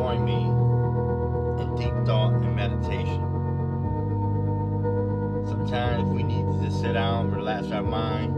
join me in deep thought and meditation. Sometimes we need to just sit down, relax our mind,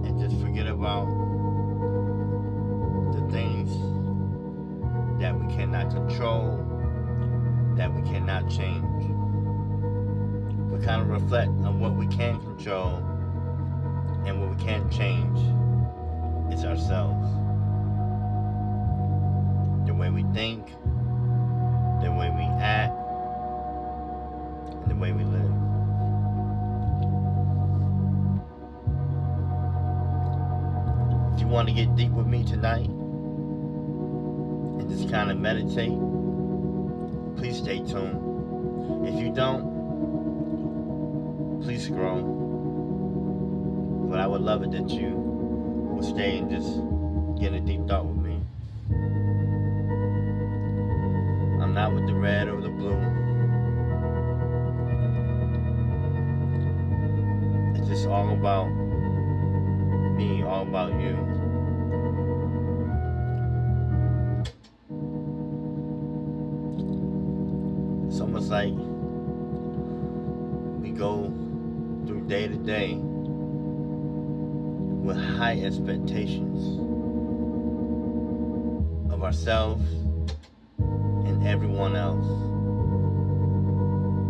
and just forget about the things that we cannot control, that we cannot change. We kind of reflect on what we can control and what we can't change. It's ourselves. The way we think, the way we act, and the way we live. If you want to get deep with me tonight and just kind of meditate, please stay tuned. If you don't, please scroll. But I would love it that you will stay and just get a deep thought with me. I'm not with the red or the blue. It's just all about me, all about you. It's almost like we go through day to day with high expectations of ourselves and everyone else.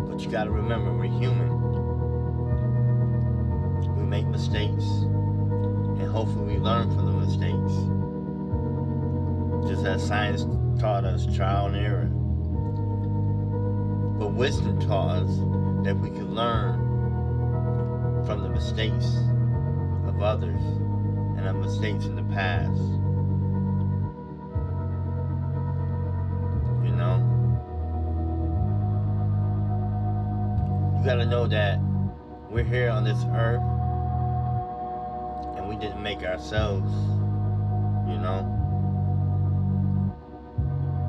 But you gotta remember, we're human. We make mistakes, and hopefully we learn from the mistakes. Just as science taught us, trial and error. But wisdom taught us that we can learn from the mistakes of others and our mistakes in the past. You know? You gotta know that we're here on this earth and we didn't make ourselves, you know?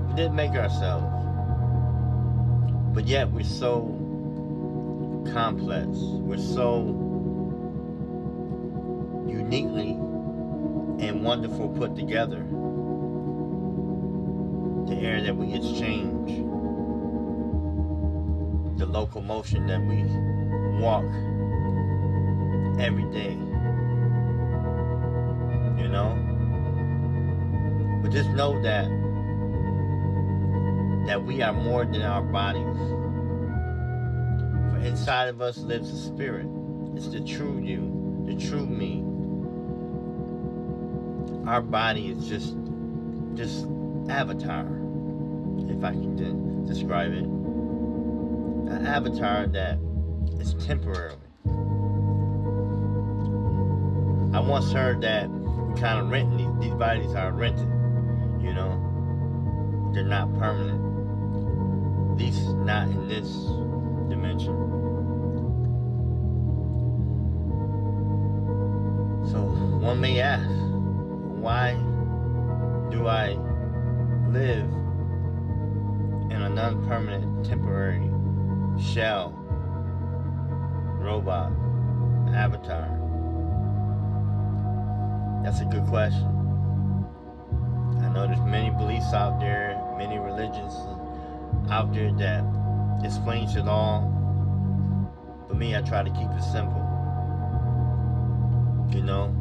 We didn't make ourselves. But yet we're so complex. We're so uniquely and wonderful put together. The air that we exchange, the locomotion that we walk every day, you know? But just know that we are more than our bodies. For inside of us lives a spirit. It's the true you, the true me. Our body is just avatar, if I can describe it. An avatar that is temporary. I once heard that we kind of rent these bodies are rented, you know. They're not permanent. At least not in this dimension. So one may ask, why do I live in a non-permanent, temporary shell, robot, avatar? That's a good question. I know there's many beliefs out there, many religions out there that explains it all. For me, I try to keep it simple. You know?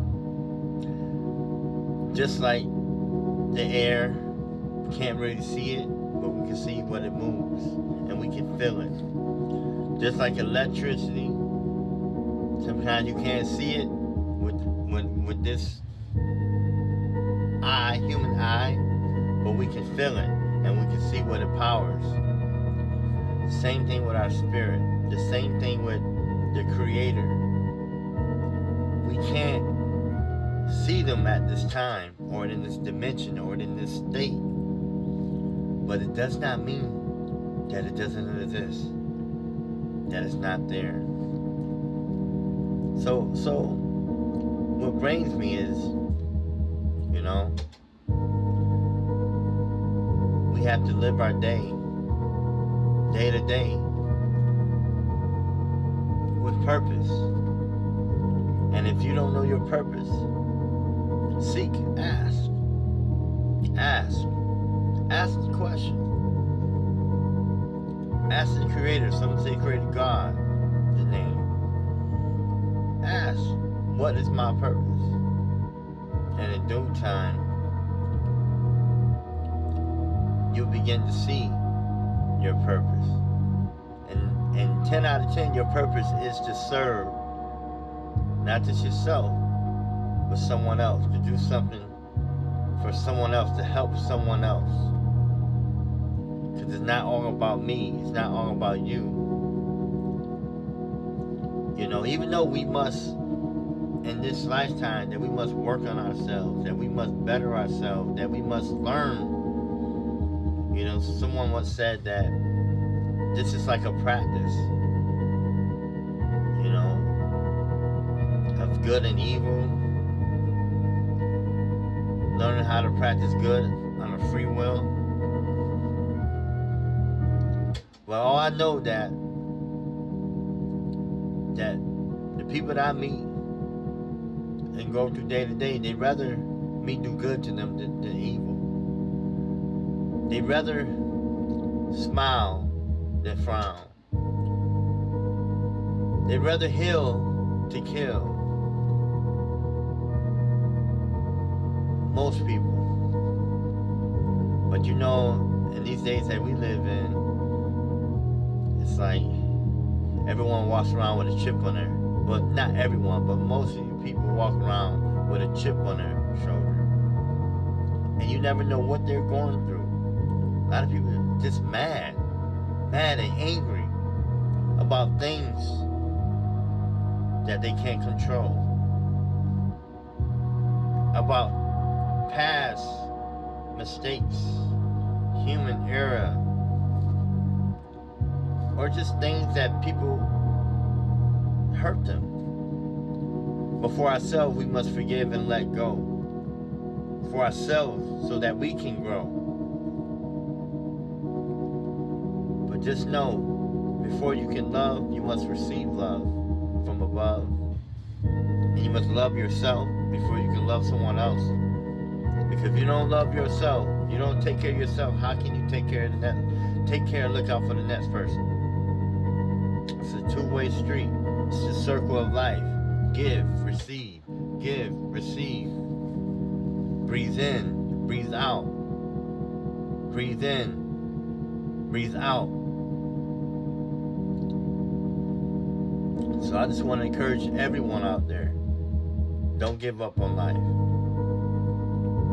Just like the air, we can't really see it, but we can see what it moves, and we can feel it. Just like electricity, sometimes you can't see it with this eye, human eye, but we can feel it, and we can see what it powers. The same thing with our spirit. The same thing with the Creator. We can't see them at this time, or in this dimension, or in this state. But it does not mean that it doesn't exist, that it's not there. So what brings me is, you know, we have to live our day to day, with purpose. And if you don't know your purpose, seek, ask. Ask. Ask the question. Ask the Creator. Some say Creator God, the name. Ask, what is my purpose? And in due time, you'll begin to see your purpose. And 10 out of 10, your purpose is to serve, not just yourself, but someone else, to do something for someone else, to help someone else. Because it's not all about me, it's not all about you. You know, even though we must, in this lifetime, that we must work on ourselves, that we must better ourselves, that we must learn. You know, someone once said that this is like a practice, you know, of good and evil. Learning how to practice good on a free will. Well, all I know that the people that I meet and go through day to day, they'd rather me do good to them than evil. They'd rather smile than frown. They'd rather heal to kill. Most people. But you know, in these days that we live in, it's like everyone walks around with a chip on their, well, not everyone, but most of you people walk around with a chip on their shoulder. And you never know what they're going through. A lot of people are just mad and angry about things that they can't control. About past mistakes, human error, or just things that people hurt them. But for ourselves, we must forgive and let go. For ourselves, so that we can grow. But just know, before you can love, you must receive love from above. And you must love yourself before you can love someone else. Because if you don't love yourself, you don't take care of yourself, how can you take care of the next? Take care and look out for the next person. It's a two-way street. It's the circle of life. Give, receive. Give, receive. Breathe in, breathe out. Breathe in, breathe out. So I just want to encourage everyone out there. Don't give up on life.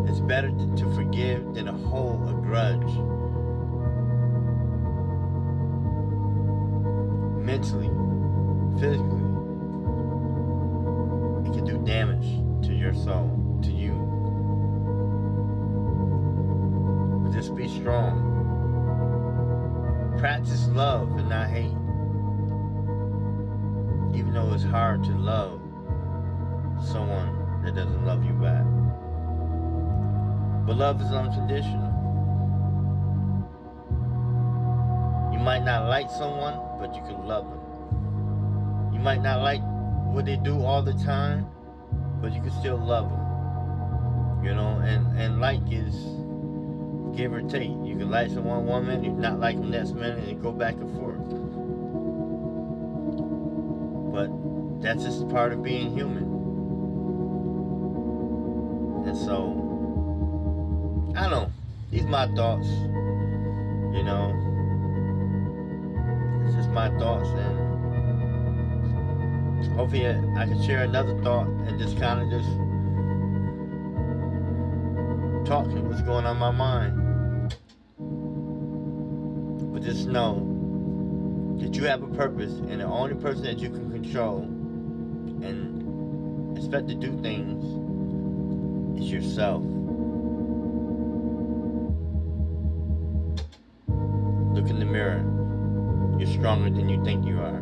It's better to forgive than to hold a grudge. Mentally, physically, it can do damage to your soul, to you. But just be strong. Practice love and not hate. Even though it's hard to love someone that doesn't love you back. But love is unconditional. You might not like someone, but you can love them. You might not like what they do all the time, but you can still love them. You know, and like is give or take. You can like someone one minute, you not like them next minute, and go back and forth. But that's just part of being human. And so, I don't know. These are my thoughts. You know, it's just my thoughts, and hopefully I can share another thought and just kind of just talk to what's going on in my mind. But just know that you have a purpose, and the only person that you can control and expect to do things is yourself. Look in the mirror. You're stronger than you think you are.